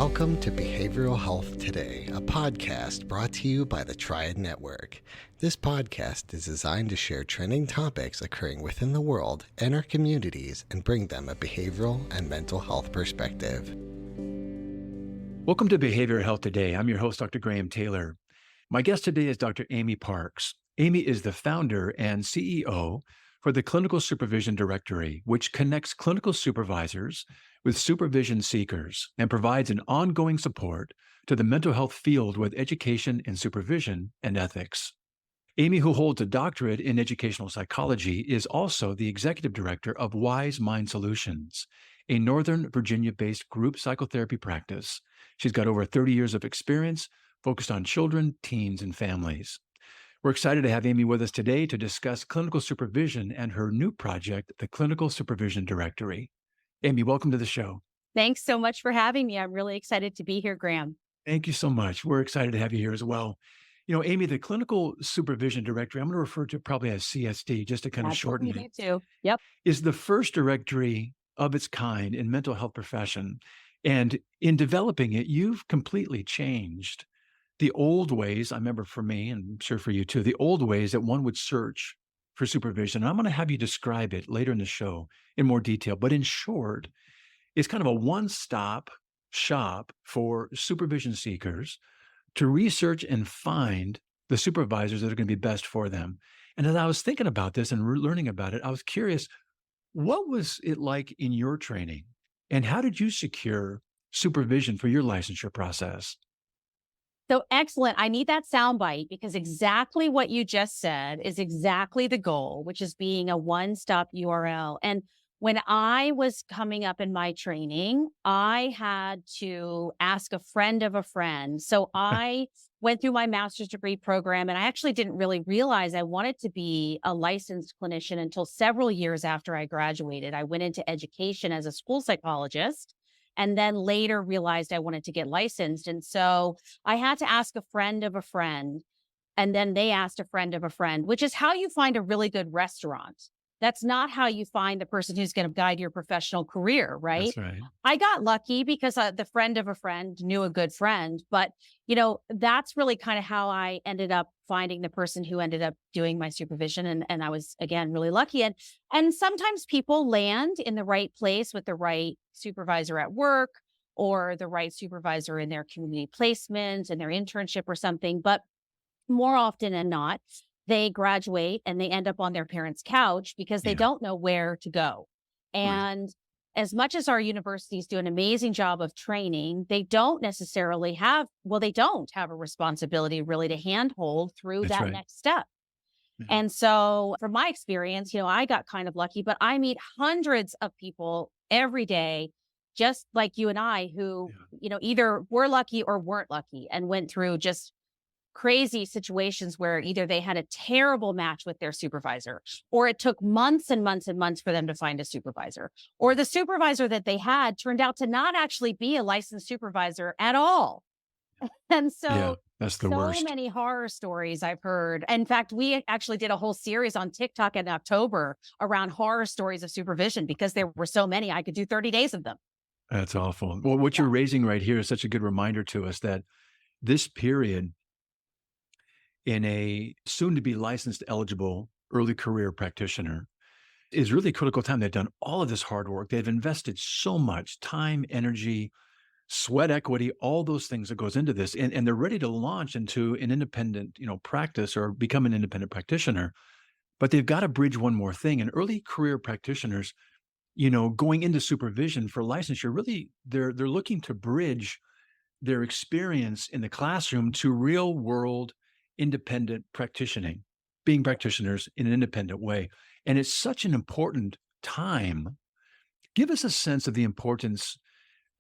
Welcome to Behavioral Health Today, a podcast brought to you by the Triad Network. This podcast is designed to share trending topics occurring within the world and our communities and bring them a behavioral and mental health perspective. Welcome to Behavioral Health Today. I'm your host, Dr. Graham Taylor. My guest today is Dr. Amy Parks. Amy is the founder and CEO for the Clinical Supervision Directory, which connects clinical supervisors with supervision-seekers and provides an ongoing support to the mental health field with education in supervision and ethics. Amy, who holds a doctorate in educational psychology, is also the executive director of Wise Mind Solutions, a Northern Virginia-based group psychotherapy practice. She's got over 30 years of experience focused on children, teens, and families. We're excited to have Amy with us today to discuss clinical supervision and her new project, the Clinical Supervision Directory. Amy, welcome to the show. Thanks so much for having me. I'm really excited to be here, Graham. Thank you so much. We're excited to have you here as well. You know, Amy, the Clinical Supervision Directory, I'm going to refer to it probably as CSD, just to kind of shorten it. Me too. Yep. Is the first directory of its kind in mental health profession. And in developing it, you've completely changed the old ways. I remember for me, and I'm sure for you too, the old ways that one would search for supervision. I'm going to have you describe it later in the show in more detail. But in short, it's kind of a one-stop shop for supervision seekers to research and find the supervisors that are going to be best for them. And as I was thinking about this and learning about it, I was curious, what was it like in your training? And how did you secure supervision for your licensure process? So excellent. I need that soundbite because exactly what you just said is exactly the goal, which is being a one-stop URL. And when I was coming up in my training, I had to ask a friend of a friend. So I went through my master's degree program, and I actually didn't really realize I wanted to be a licensed clinician until several years after I graduated. I went into education as a school psychologist, and then later realized I wanted to get licensed. And so I had to ask a friend of a friend, and then they asked a friend of a friend, which is how you find a really good restaurant. That's not how you find the person who's going to guide your professional career, right? That's right. I got lucky because the friend of a friend knew a good friend, but that's really kind of how I ended up finding the person who ended up doing my supervision. And I was, again, really lucky. And sometimes people land in the right place with the right supervisor at work or the right supervisor in their community placement and their internship or something. But more often than not, they graduate and they end up on their parents' couch because they don't know where to go. And as much as our universities do an amazing job of training, they don't necessarily have a responsibility really to handhold through next step. Yeah. And so from my experience, I got kind of lucky, but I meet hundreds of people every day, just like you and I, who, either were lucky or weren't lucky and went through just crazy situations where either they had a terrible match with their supervisor, or it took months and months and months for them to find a supervisor, or the supervisor that they had turned out to not actually be a licensed supervisor at all. And so that's the worst. So many horror stories I've heard. In fact, we actually did a whole series on TikTok in October around horror stories of supervision because there were so many, I could do 30 days of them. That's awful. Well, what you're raising right here is such a good reminder to us that this period in a soon-to-be licensed eligible early career practitioner is really a critical time. They've done all of this hard work. They've invested so much time, energy, sweat equity, all those things that goes into this. And they're ready to launch into an independent, practice or become an independent practitioner. But they've got to bridge one more thing. And early career practitioners, going into supervision for licensure, really, they're looking to bridge their experience in the classroom to real world independent practicing, being practitioners in an independent way. And it's such an important time. Give us a sense of the importance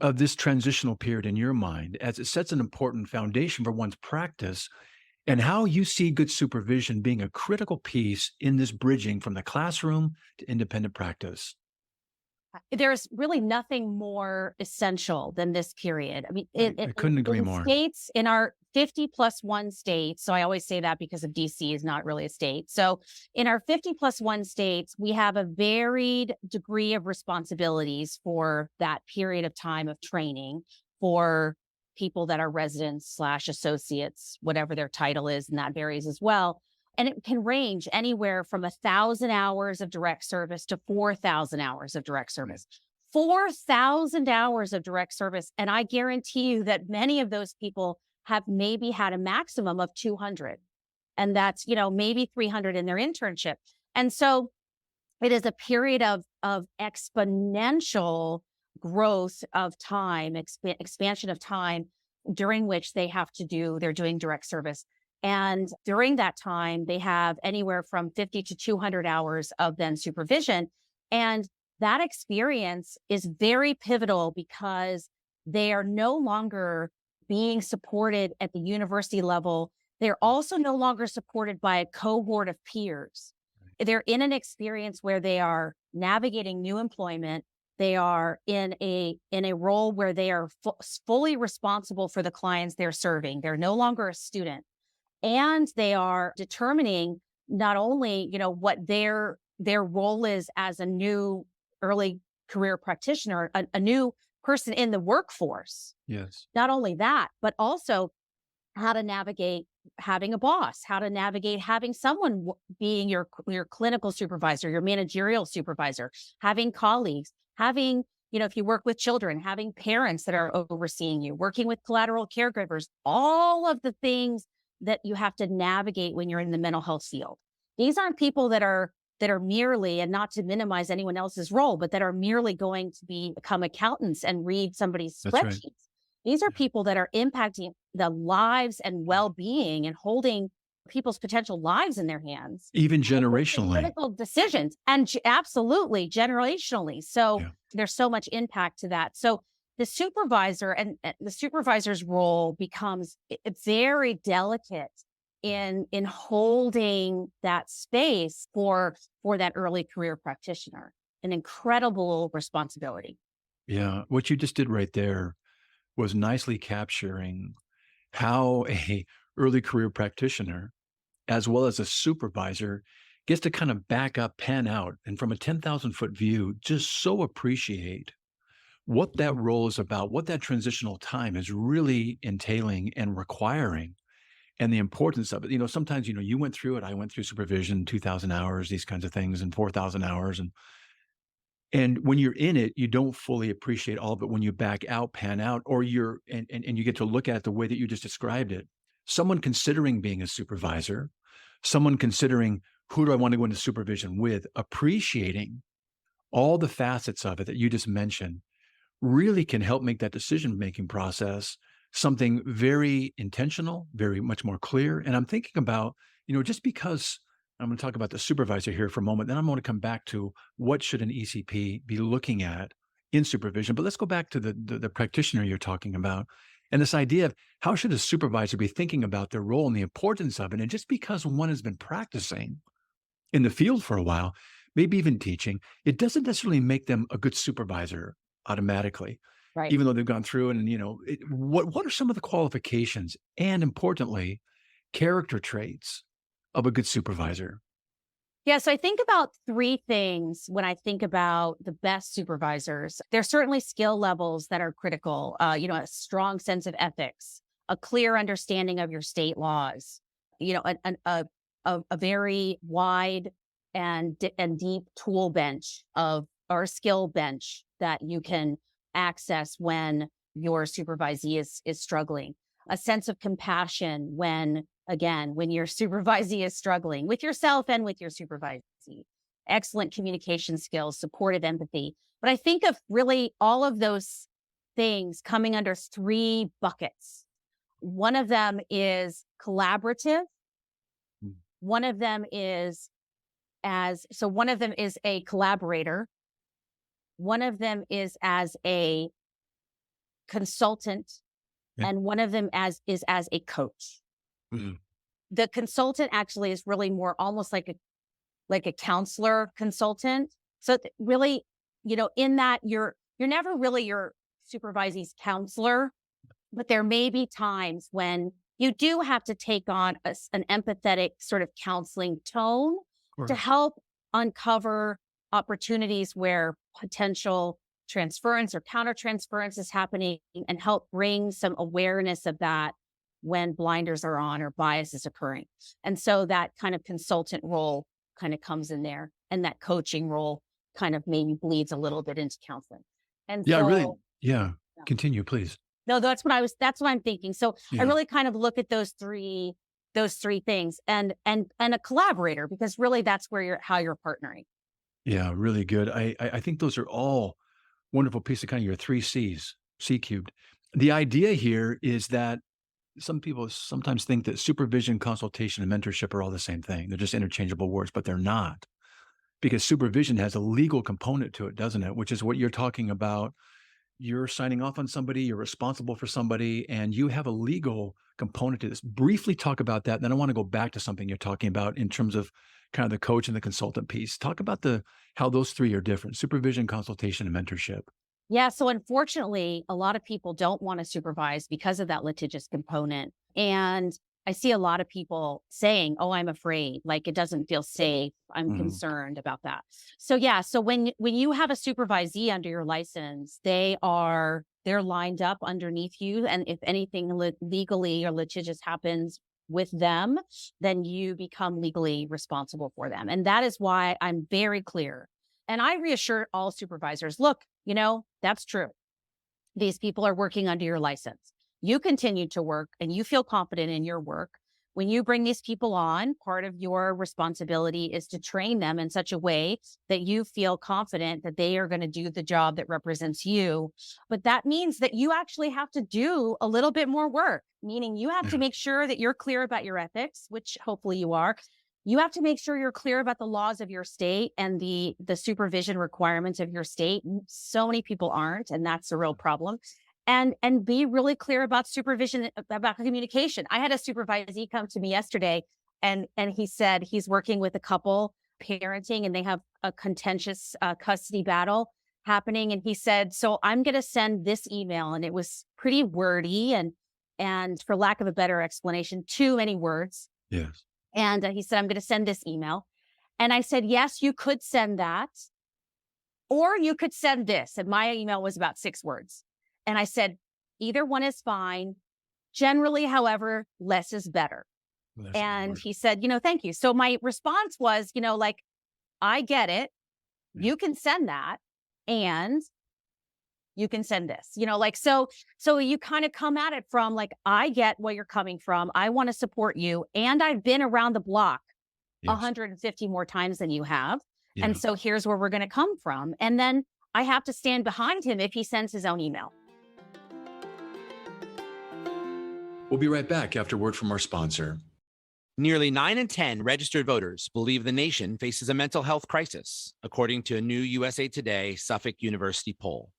of this transitional period in your mind, as it sets an important foundation for one's practice, and how you see good supervision being a critical piece in this bridging from the classroom to independent practice. There's really nothing more essential than this period. I mean, I couldn't agree more. States, in our 50+1 states, so I always say that because of DC is not really a state. So in our 50+1 states, we have a varied degree of responsibilities for that period of time of training for people that are residents/associates, whatever their title is, and that varies as well. And it can range anywhere from 1,000 hours of direct service to 4,000 hours of direct service. 4,000 hours of direct service. And I guarantee you that many of those people have maybe had a maximum of 200. And that's, maybe 300 in their internship. And so it is a period of exponential growth of time, expansion of time during which they're doing direct service. And during that time, they have anywhere from 50 to 200 hours of then supervision. And that experience is very pivotal because they are no longer being supported at the university level. They're also no longer supported by a cohort of peers. They're in an experience where they are navigating new employment. They are in a role where they are fully responsible for the clients they're serving. They're no longer a student. And they are determining not only, what their role is as a new early career practitioner, a new person in the workforce. Yes. Not only that, but also how to navigate having a boss, how to navigate having someone being your clinical supervisor, your managerial supervisor, having colleagues, having, if you work with children, having parents that are overseeing you, working with collateral caregivers, all of the things that you have to navigate when you're in the mental health field. These aren't people that are merely, and not to minimize anyone else's role, but that are merely going to become accountants and read somebody's That's right. spreadsheets. These are people that are impacting the lives and well-being and holding people's potential lives in their hands. Even generationally. Critical decisions, and absolutely generationally. So there's so much impact to that. So the supervisor and the supervisor's role becomes very delicate in holding that space for that early career practitioner. An incredible responsibility. Yeah. What you just did right there was nicely capturing how a early career practitioner, as well as a supervisor, gets to kind of back up, pan out, and from a 10,000-foot view, just so appreciate what that role is about, what that transitional time is really entailing and requiring, and the importance of it. Sometimes, you went through it. I went through supervision, 2,000 hours, these kinds of things, and 4,000 hours. And when you're in it, you don't fully appreciate all of it. When you back out, pan out, or you get to look at it the way that you just described it. Someone considering being a supervisor, someone considering, who do I want to go into supervision with, appreciating all the facets of it that you just mentioned, really can help make that decision-making process something very intentional, very much more clear. And I'm thinking about, just because I'm going to talk about the supervisor here for a moment, then I'm going to come back to what should an ECP be looking at in supervision. But let's go back to the practitioner you're talking about, and this idea of how should a supervisor be thinking about their role and the importance of it. And just because one has been practicing in the field for a while, maybe even teaching, it doesn't necessarily make them a good supervisor automatically, Right. even though they've gone through. And, what are some of the qualifications and, importantly, character traits of a good supervisor? Yeah, so I think about three things when I think about the best supervisors. There's certainly skill levels that are critical, a strong sense of ethics, a clear understanding of your state laws, a very wide and deep tool bench or skill bench that you can access when your supervisee is struggling, a sense of compassion when your supervisee is struggling with yourself and with your supervisee, excellent communication skills, supportive empathy. But I think of really all of those things coming under three buckets. One of them is collaborative. One of them is a collaborator. One of them is as a consultant, and one of them is as a coach. Mm-hmm. The consultant actually is really more almost like a counselor consultant. So really, in that you're never really your supervisee's counselor, but there may be times when you do have to take on an empathetic sort of counseling tone to help uncover opportunities where potential transference or countertransference is happening and help bring some awareness of that when blinders are on or bias is occurring. And so that kind of consultant role kind of comes in there, and that coaching role kind of maybe bleeds a little bit into counseling. And Yeah, really. so, Yeah. yeah. Continue, please. No, that's what I'm thinking. So Yeah. I really kind of look at those three things and a collaborator, because really that's where how you're partnering. Yeah, really good. I think those are all wonderful piece of kind of your 3 C's, C cubed. The idea here is that some people sometimes think that supervision, consultation, and mentorship are all the same thing. They're just interchangeable words, but they're not. Because supervision has a legal component to it, doesn't it? Which is what you're talking about. You're signing off on somebody, you're responsible for somebody, and you have a legal component to this. Briefly talk about that. Then I want to go back to something you're talking about in terms of kind of the coach and the consultant piece. Talk about how those three are different: supervision, consultation, and mentorship. Yeah. So unfortunately, a lot of people don't want to supervise because of that litigious component. And I see a lot of people saying, "Oh, I'm afraid, like it doesn't feel safe. I'm concerned about that." So yeah, so when you have a supervisee under your license, they're lined up underneath you, and if anything legally or litigious happens with them, then you become legally responsible for them. And that is why I'm very clear. And I reassure all supervisors, look, that's true. These people are working under your license. You continue to work and you feel confident in your work. When you bring these people on, part of your responsibility is to train them in such a way that you feel confident that they are going to do the job that represents you. But that means that you actually have to do a little bit more work, meaning you have to make sure that you're clear about your ethics, which hopefully you are. You have to make sure you're clear about the laws of your state and the supervision requirements of your state. So many people aren't, and that's a real problem. And be really clear about supervision, about communication. I had a supervisee come to me yesterday, and he said he's working with a couple parenting, and they have a contentious custody battle happening. And he said, "So I'm going to send this email," and it was pretty wordy and for lack of a better explanation, too many words. Yes. And he said, "I'm going to send this email." And I said, "Yes, you could send that, or you could send this." And my email was about 6 words. And I said, either one is fine. Generally, however, less is better. And he said, "Thank you." So my response was, I get it. You can send that, and you can send this, so you kind of come at it from I get where you're coming from. I want to support you. And I've been around the block 150 more times than you have. Yeah. And so here's where we're going to come from. And then I have to stand behind him if he sends his own email. We'll be right back after word from our sponsor. Nearly 9 in 10 registered voters believe the nation faces a mental health crisis, according to a new USA Today Suffolk University poll.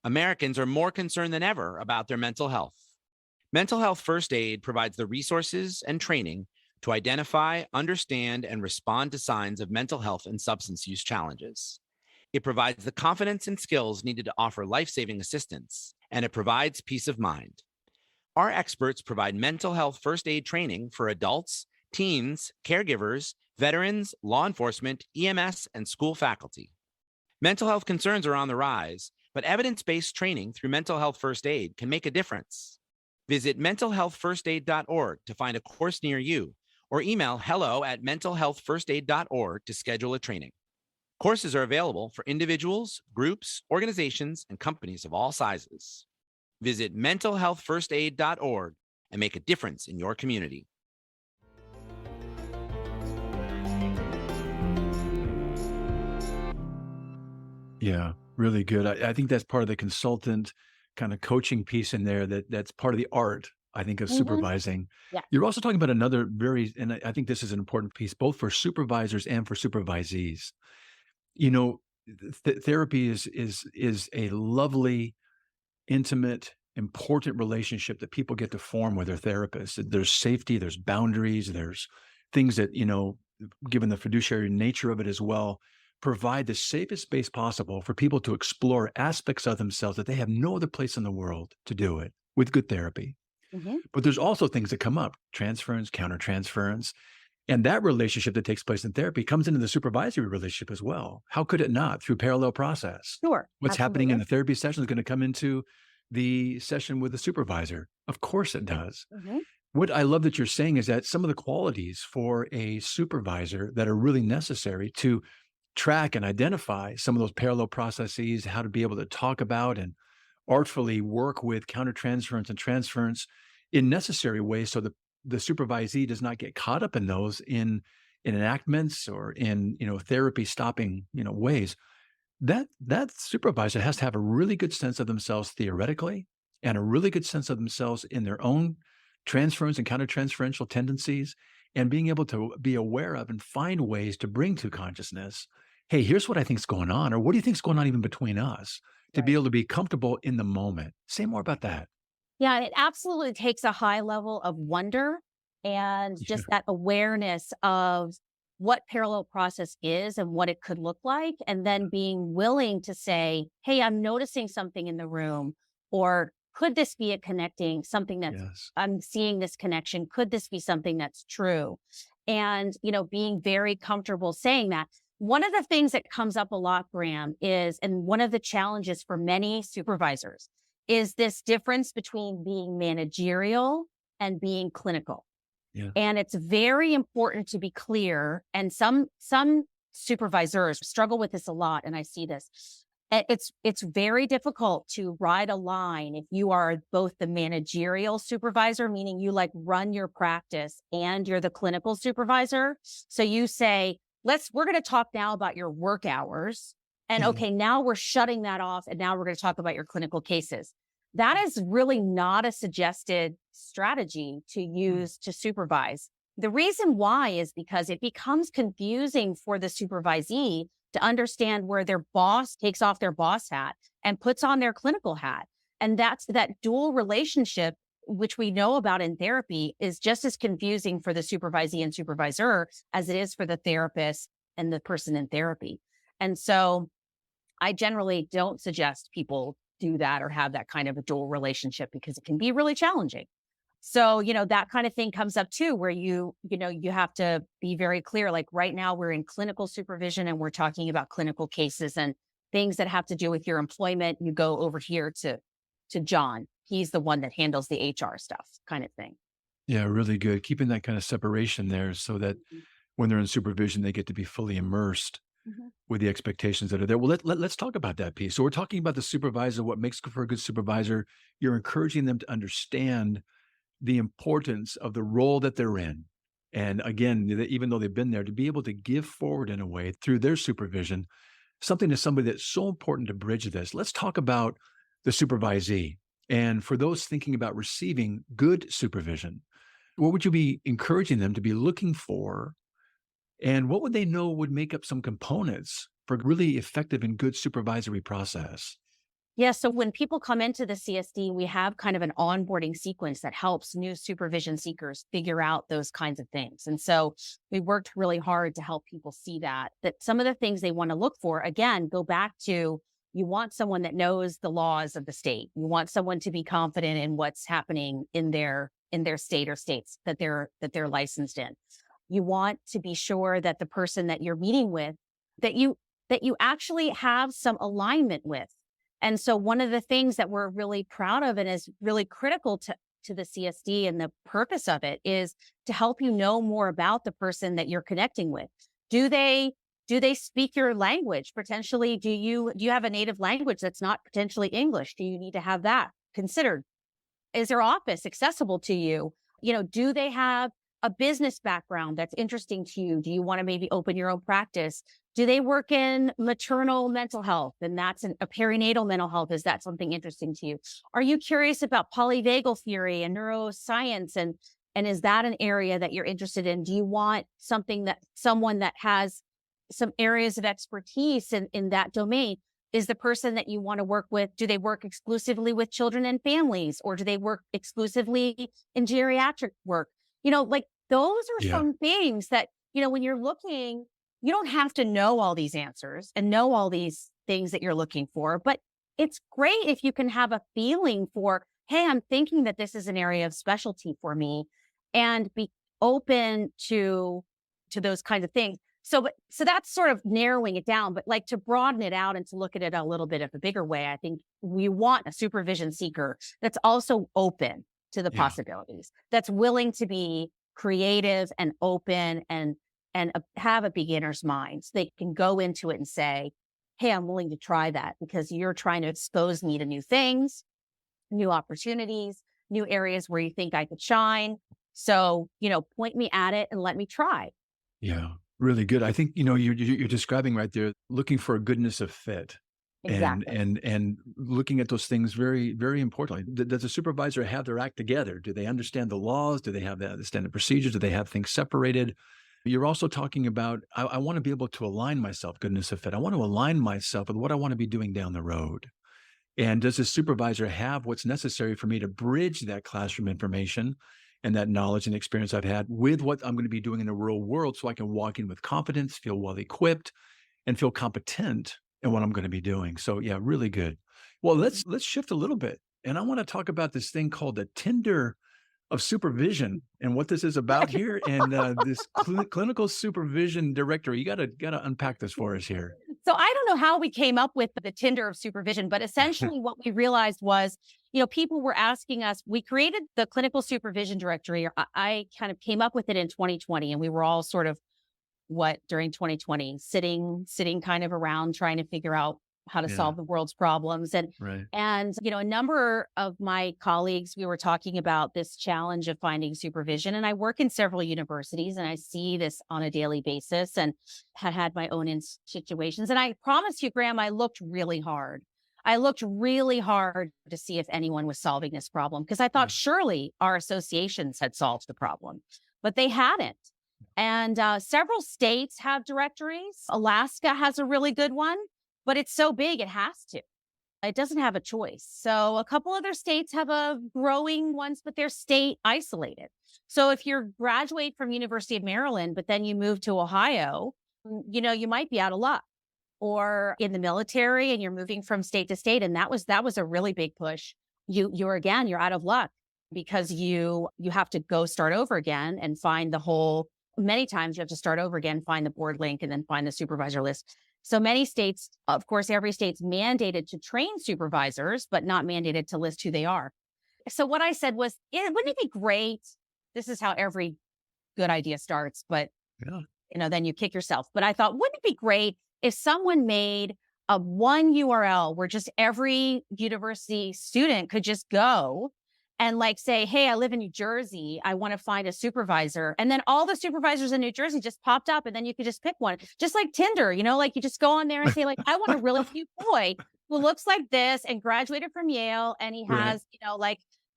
Americans are more concerned than ever about their mental health. Mental health first aid provides the resources and training to identify, understand, and respond to signs of mental health and substance use challenges. It provides the confidence and skills needed to offer life-saving assistance, and it provides peace of mind. Our experts provide mental health first aid training for adults, teens, caregivers, veterans, law enforcement, EMS, and school faculty. Mental health concerns are on the rise, but evidence-based training through mental health first aid can make a difference. Visit mentalhealthfirstaid.org to find a course near you, or email hello@mentalhealthfirstaid.org to schedule a training. Courses are available for individuals, groups, organizations, and companies of all sizes. Visit mentalhealthfirstaid.org and make a difference in your community. Yeah, really good. I think that's part of the consultant kind of coaching piece in there. That's part of the art, I think, of supervising. Yeah. You're also talking about another and I think this is an important piece, both for supervisors and for supervisees. Therapy is a lovely, intimate, important relationship that people get to form with their therapists. There's safety, there's boundaries, there's things that, given the fiduciary nature of it as well, provide the safest space possible for people to explore aspects of themselves that they have no other place in the world to do it with good therapy. But there's also things that come up: transference, countertransference. And that relationship that takes place in therapy comes into the supervisory relationship as well. How could it not, through parallel process? Sure. What's happening in Absolutely. the therapy session is going to come into the session with the supervisor. Of course it does. Mhm. What I love that you're saying is that some of the qualities for a supervisor that are really necessary to track and identify some of those parallel processes, how to be able to talk about and artfully work with countertransference and transference in necessary ways so that the supervisee does not get caught up in those in enactments or in therapy stopping ways. That supervisor has to have a really good sense of themselves theoretically and a really good sense of themselves in their own transference and countertransferential tendencies, and being able to be aware of and find ways to bring to consciousness, hey, here's what I think's going on, or what do you think's going on even between us, to be Right. able to be comfortable in the moment. Say more about that. Yeah, it absolutely takes a high level of wonder and Yeah. just that awareness of what parallel process is and what it could look like. And then being willing to say, hey, I'm noticing something in the room, or could this be a connecting something that's, Yes. I'm seeing this connection? Could this be something that's true? And, being very comfortable saying that. One of the things that comes up a lot, Graham, is, and one of the challenges for many supervisors is this difference between being managerial and being clinical. Yeah. And it's very important to be clear. And some supervisors struggle with this a lot, and I see this. It's very difficult to ride a line if you are both the managerial supervisor, meaning you like run your practice, and you're the clinical supervisor. So you say, we're going to talk now about your work hours. And Mhm. okay, now we're shutting that off. And now we're going to talk about your clinical cases. That is really not a suggested strategy to use to supervise. The reason why is because it becomes confusing for the supervisee to understand where their boss takes off their boss hat and puts on their clinical hat. And that's that dual relationship, which we know about in therapy, is just as confusing for the supervisee and supervisor as it is for the therapist and the person in therapy. And so I generally don't suggest people do that or have that kind of a dual relationship, because it can be really challenging. So, that kind of thing comes up too, where you have to be very clear. Like right now we're in clinical supervision and we're talking about clinical cases and things that have to do with your employment. You go over here to John. He's the one that handles the HR stuff, kind of thing. Yeah, really good. Keeping that kind of separation there so that Mhm. when they're in supervision, they get to be fully immersed Mhm. with the expectations that are there. Well, let's talk about that piece. So we're talking about the supervisor, what makes for a good supervisor. You're encouraging them to understand the importance of the role that they're in. And again, even though they've been there, to be able to give forward in a way through their supervision, something to somebody that's so important to bridge this. Let's talk about the supervisee. And for those thinking about receiving good supervision, what would you be encouraging them to be looking for? And what would they know would make up some components for really effective and good supervisory process? Yeah. So when people come into the CSD, we have kind of an onboarding sequence that helps new supervision seekers figure out those kinds of things. And so we worked really hard to help people see that some of the things they want to look for, again, go back to, you want someone that knows the laws of the state. You want someone to be confident in what's happening in their state or states that they're licensed in. You want to be sure that the person that you're meeting with, that you actually have some alignment with. And so one of the things that we're really proud of and is really critical to the CSD and the purpose of it is to help you know more about the person that you're connecting with. Do they speak your language? Potentially, do you have a native language that's not potentially English? Do you need to have that considered? Is their office accessible to you? Do they have a business background that's interesting to you? Do you want to maybe open your own practice? Do they work in maternal mental health? And that's a perinatal mental health. Is that something interesting to you? Are you curious about polyvagal theory and neuroscience? And is that an area that you're interested in? Do you want someone that has some areas of expertise in that domain? Is the person that you want to work with, do they work exclusively with children and families, or do they work exclusively in geriatric work? Like those are Yeah. some things that, when you're looking, you don't have to know all these answers and know all these things that you're looking for, but it's great if you can have a feeling for, hey, I'm thinking that this is an area of specialty for me, and be open to to those kinds of things. So that's sort of narrowing it down, but like to broaden it out and to look at it a little bit of a bigger way, I think we want a supervision seeker that's also open to the possibilities, that's willing to be creative and open and have a beginner's mind. So they can go into it and say, hey, I'm willing to try that because you're trying to expose me to new things, new opportunities, new areas where you think I could shine. So, point me at it and let me try. Yeah, really good. I think, you're describing right there, looking for a goodness of fit. Exactly. And looking at those things very, very importantly. Does a supervisor have their act together? Do they understand the laws? Do they understand the procedures? Do they have things separated? You're also talking about, I want to be able to align myself, goodness of fit. I want to align myself with what I want to be doing down the road. And does the supervisor have what's necessary for me to bridge that classroom information and that knowledge and experience I've had with what I'm going to be doing in the real world so I can walk in with confidence, feel well equipped, and feel competent in what I'm going to be doing. So yeah, really good. Well, let's shift a little bit. And I want to talk about this thing called the Tinder of supervision and what this is about here and this Clinical Supervision Directory. You got to unpack this for us here. So I don't know how we came up with the Tinder of supervision, but essentially what we realized was, people were asking us, we created the Clinical Supervision Directory, or I kind of came up with it in 2020, and we were all sort of during 2020, sitting kind of around trying to figure out how to solve the world's problems. And a number of my colleagues, we were talking about this challenge of finding supervision. And I work in several universities and I see this on a daily basis and had my own situations. And I promise you, Graham, I looked really hard. I looked really hard to see if anyone was solving this problem because I thought surely our associations had solved the problem, but they hadn't. And several states have directories. Alaska has a really good one. But it's so big, it has to. It doesn't have a choice. So a couple other states have a growing ones, but they're state isolated. So if you graduate from University of Maryland, but then you move to Ohio, you might be out of luck. Or in the military and you're moving from state to state. And that was a really big push. You're out of luck because you have to go start over again and find many times you have to start over again, find the board link and then find the supervisor list. So many states, of course, every state's mandated to train supervisors, but not mandated to list who they are. So what I said was, wouldn't it be great? This is how every good idea starts, but then you kick yourself. But I thought, wouldn't it be great if someone made a one URL where just every university student could just go and say, hey, I live in New Jersey. I want to find a supervisor. And then all the supervisors in New Jersey just popped up and then you could just pick one, just like Tinder, you just go on there and say I want a really cute boy who looks like this and graduated from Yale. And he has,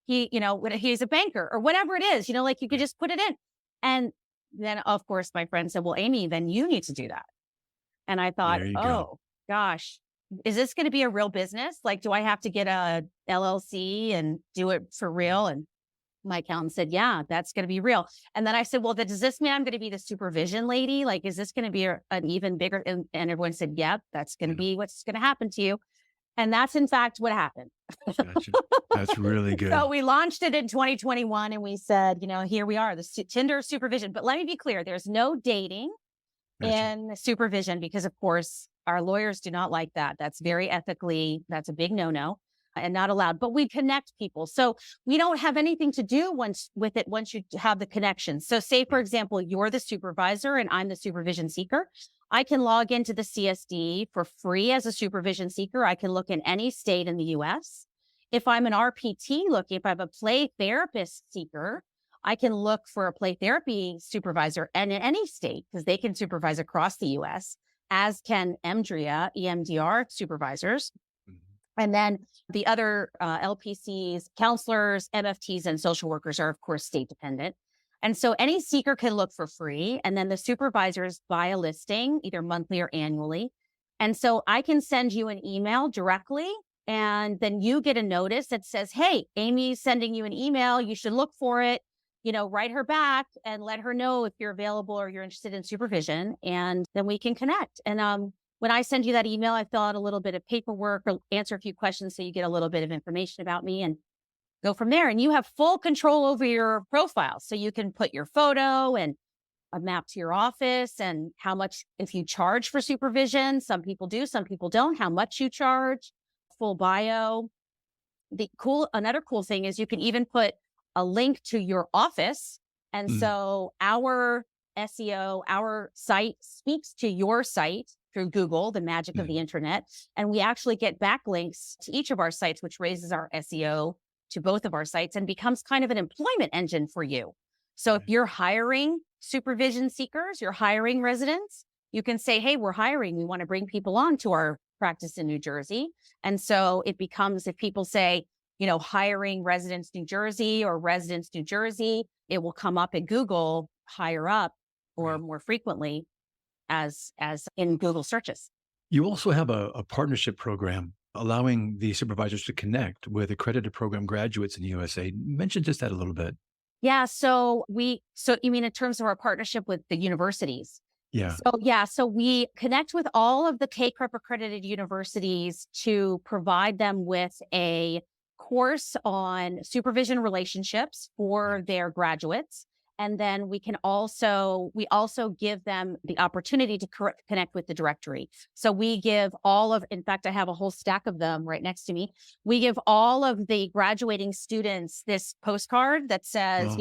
he's a banker or whatever it is, you could just put it in. And then of course, my friend said, well, Amy, then you need to do that. And I thought, gosh, is this going to be a real business? Do I have to get a LLC and do it for real? And my accountant said, yeah, that's going to be real. And then I said, well, does this mean I'm going to be the supervision lady? Is this going to be an even bigger? And everyone said, yep, that's going to be what's going to happen to you. And that's in fact what happened. Gotcha. That's really good. So we launched it in 2021 and we said, here we are, the Tinder supervision. But let me be clear, there's no dating in supervision because of course, our lawyers do not like that. That's that's a big no-no and not allowed, but we connect people. So we don't have anything to do once you have the connection. So say, for example, you're the supervisor and I'm the supervision seeker. I can log into the CSD for free as a supervision seeker. I can look in any state in the US. If I'm an RPT if I'm a play therapist seeker, I can look for a play therapy supervisor and in any state because they can supervise across the US. As can EMDR supervisors. And then the other LPCs, counselors, MFTs, and social workers are, of course, state dependent. And so any seeker can look for free. And then the supervisors buy a listing, either monthly or annually. And so I can send you an email directly. And then you get a notice that says, hey, Amy's sending you an email. You should look for it. Write her back and let her know if you're available or you're interested in supervision, and then we can connect. And when I send you that email, I fill out a little bit of paperwork or answer a few questions so you get a little bit of information about me and go from there. And you have full control over your profile. So you can put your photo and a map to your office and how much, if you charge for supervision, some people do, some people don't, how much you charge, full bio. Another cool thing is you can even put a link to your office. And so our SEO, our site speaks to your site through Google, the magic of the internet. And we actually get backlinks to each of our sites, which raises our SEO to both of our sites and becomes kind of an employment engine for you. So if you're hiring supervision seekers, you're hiring residents, you can say, hey, we're hiring. We want to bring people on to our practice in New Jersey. And so it becomes, if people say, hiring residents New Jersey or residents New Jersey, it will come up in Google higher up or more frequently as in Google searches. You also have a partnership program allowing the supervisors to connect with accredited program graduates in the USA. Mention just that a little bit. Yeah. So you mean in terms of our partnership with the universities? Yeah. So we connect with all of the K-CREP accredited universities to provide them with a course on supervision relationships for their graduates. And then we also give them the opportunity to connect with the directory. So we give in fact, I have a whole stack of them right next to me. We give all of the graduating students this postcard that says,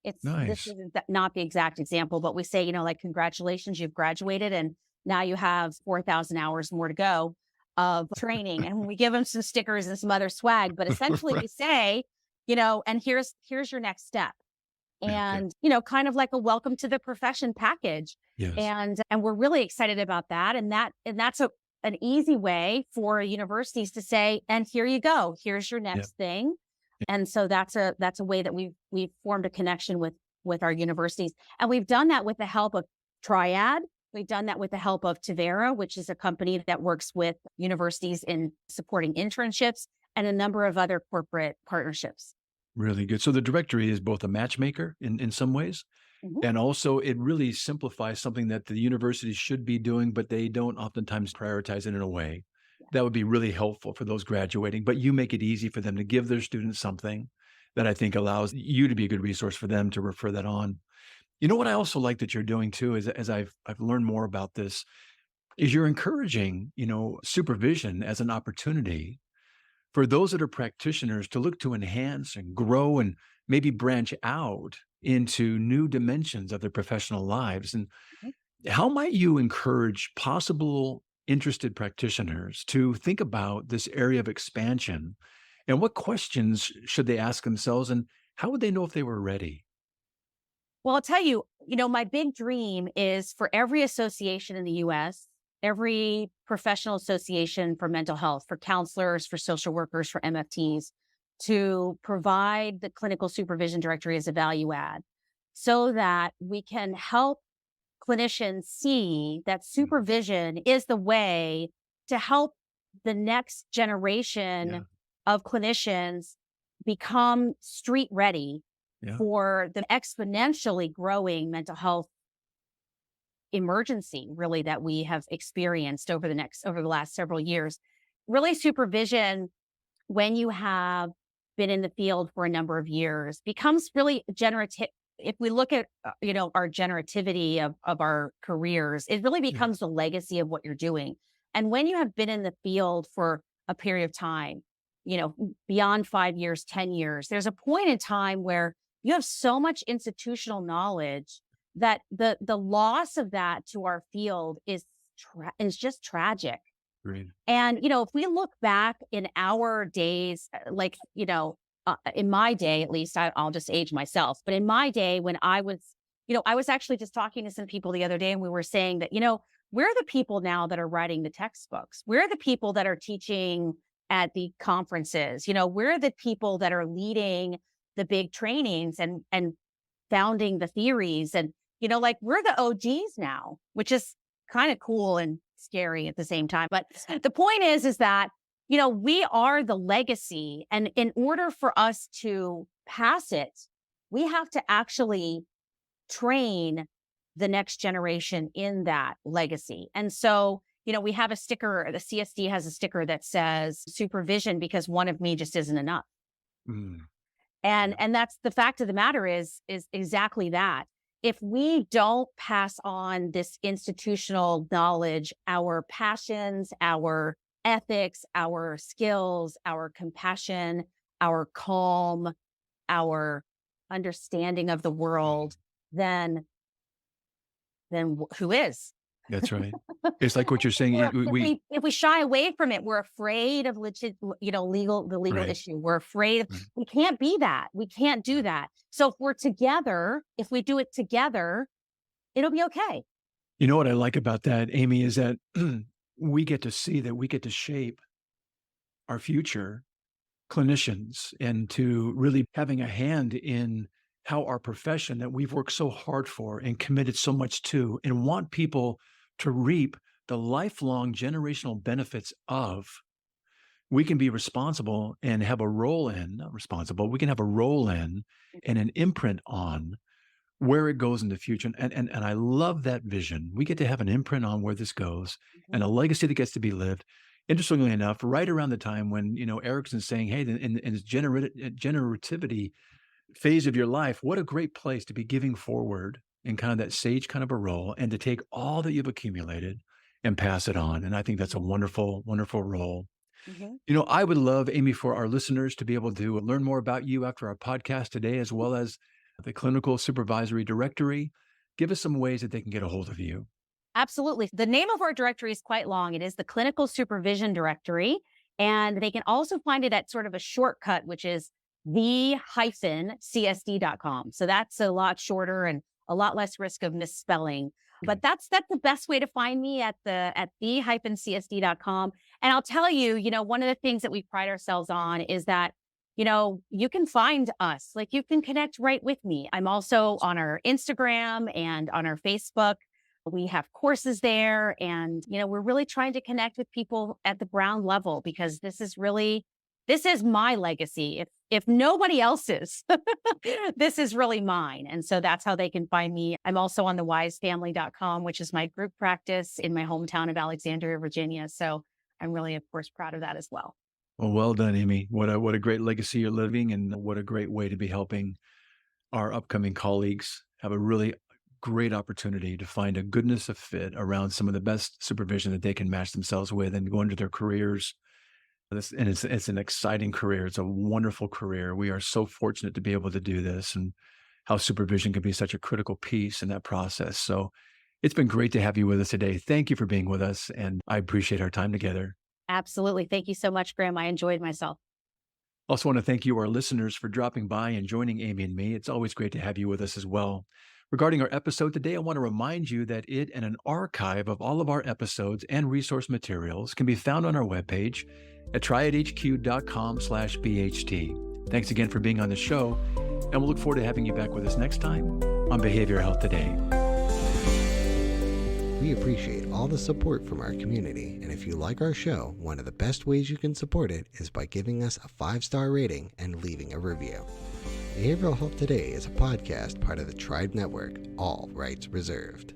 this is not the exact example, but we say, congratulations, you've graduated and now you have 4,000 hours more to go of training. And we give them some stickers and some other swag, but essentially we say, and here's your next step. And, kind of like a welcome to the profession package. Yes. And we're really excited about that. And that's an easy way for universities to say, and here you go, here's your next thing. And so that's a way that we've formed a connection with our universities. And we've done that with the help of Triad. We've done that with the help of Tavera, which is a company that works with universities in supporting internships and a number of other corporate partnerships. Really good. So the directory is both a matchmaker in some ways, and also it really simplifies something that the universities should be doing, but they don't oftentimes prioritize it in a way that would be really helpful for those graduating. But you make it easy for them to give their students something that I think allows you to be a good resource for them to refer that on. What I also like that you're doing too is, as I've learned more about this, is you're encouraging, supervision as an opportunity for those that are practitioners to look to enhance and grow and maybe branch out into new dimensions of their professional lives. And how might you encourage possible interested practitioners to think about this area of expansion? And what questions should they ask themselves? And how would they know if they were ready? Well, I'll tell you, my big dream is for every association in the US, every professional association for mental health, for counselors, for social workers, for MFTs, to provide the Clinical Supervision Directory as a value add so that we can help clinicians see that supervision is the way to help the next generation of clinicians become street ready for the exponentially growing mental health emergency, really, that we have experienced over the last several years. Really, supervision, when you have been in the field for a number of years, becomes really generative. If we look at, our generativity of our careers, it really becomes the legacy of what you're doing. And when you have been in the field for a period of time, beyond 5 years, 10 years, there's a point in time where you have so much institutional knowledge that the loss of that to our field is just tragic. Great. And, if we look back in our days, in my day, at least, I'll just age myself, but in my day when I was actually just talking to some people the other day and we were saying that, we're the people now that are writing the textbooks. We're the people that are teaching at the conferences. We're the people that are leading the big trainings and founding the theories. And, we're the OGs now, which is kind of cool and scary at the same time. But the point is that, we are the legacy. And in order for us to pass it, we have to actually train the next generation in that legacy. And so, we have a sticker, the CSD has a sticker that says supervision because one of me just isn't enough. And that's the fact of the matter is exactly that. if we don't pass on this institutional knowledge, our passions, our ethics, our skills, our compassion, our calm, our understanding of the world, then who is? That's right. It's like what you're saying. If we shy away from it, we're afraid of the legal Right. issue. We're afraid Right. we can't be that. We can't do that. So if we're together, if we do it together, it'll be okay. You know what I like about that, Amy, is that we get to see that we get to shape our future clinicians and to really having a hand in how our profession that we've worked so hard for and committed so much to and want people to reap the lifelong generational benefits of, we can be responsible and have a role in, not responsible, we can have a role in and an imprint on where it goes in the future. And I love that vision. We get to have an imprint on where this goes and a legacy that gets to be lived. Interestingly enough, right around the time when, Erickson's saying, hey, in this generativity phase of your life, what a great place to be giving forward in kind of that sage kind of a role and to take all that you've accumulated and pass it on. And I think that's a wonderful, wonderful role. Mm-hmm. I would love, Amy, for our listeners to be able to learn more about you after our podcast today, as well as the Clinical Supervisory Directory. Give us some ways that they can get a hold of you. Absolutely. The name of our directory is quite long. It is the Clinical Supervision Directory. And they can also find it at sort of a shortcut, which is the-csd.com. So that's a lot shorter and a lot less risk of misspelling. But that's the best way to find me at the-csd.com. And I'll tell you, one of the things that we pride ourselves on is that, you can find us, like you can connect right with me. I'm also on our Instagram and on our Facebook. We have courses there, and, we're really trying to connect with people at the ground level, because this is my legacy. If nobody else's, this is really mine. And so that's how they can find me. I'm also on the wisefamily.com, which is my group practice in my hometown of Alexandria, Virginia. So I'm really, of course, proud of that as well. Well done, Amy. What a great legacy you're living, and what a great way to be helping our upcoming colleagues have a really great opportunity to find a goodness of fit around some of the best supervision that they can match themselves with and go into their careers. And it's an exciting career. It's a wonderful career. We are so fortunate to be able to do this, and how supervision can be such a critical piece in that process. So it's been great to have you with us today. Thank you for being with us, and I appreciate our time together. Absolutely. Thank you so much, Graham. I enjoyed myself. Also want to thank you, our listeners, for dropping by and joining Amy and me. It's always great to have you with us as well. Regarding our episode today, I want to remind you that it and an archive of all of our episodes and resource materials can be found on our webpage at triadhq.com/BHT. Thanks again for being on the show, and we'll look forward to having you back with us next time on Behavioral Health Today. We appreciate all the support from our community, and if you like our show, one of the best ways you can support it is by giving us a 5-star rating and leaving a review. Behavioral Health Today is a podcast part of the Tribe Network, all rights reserved.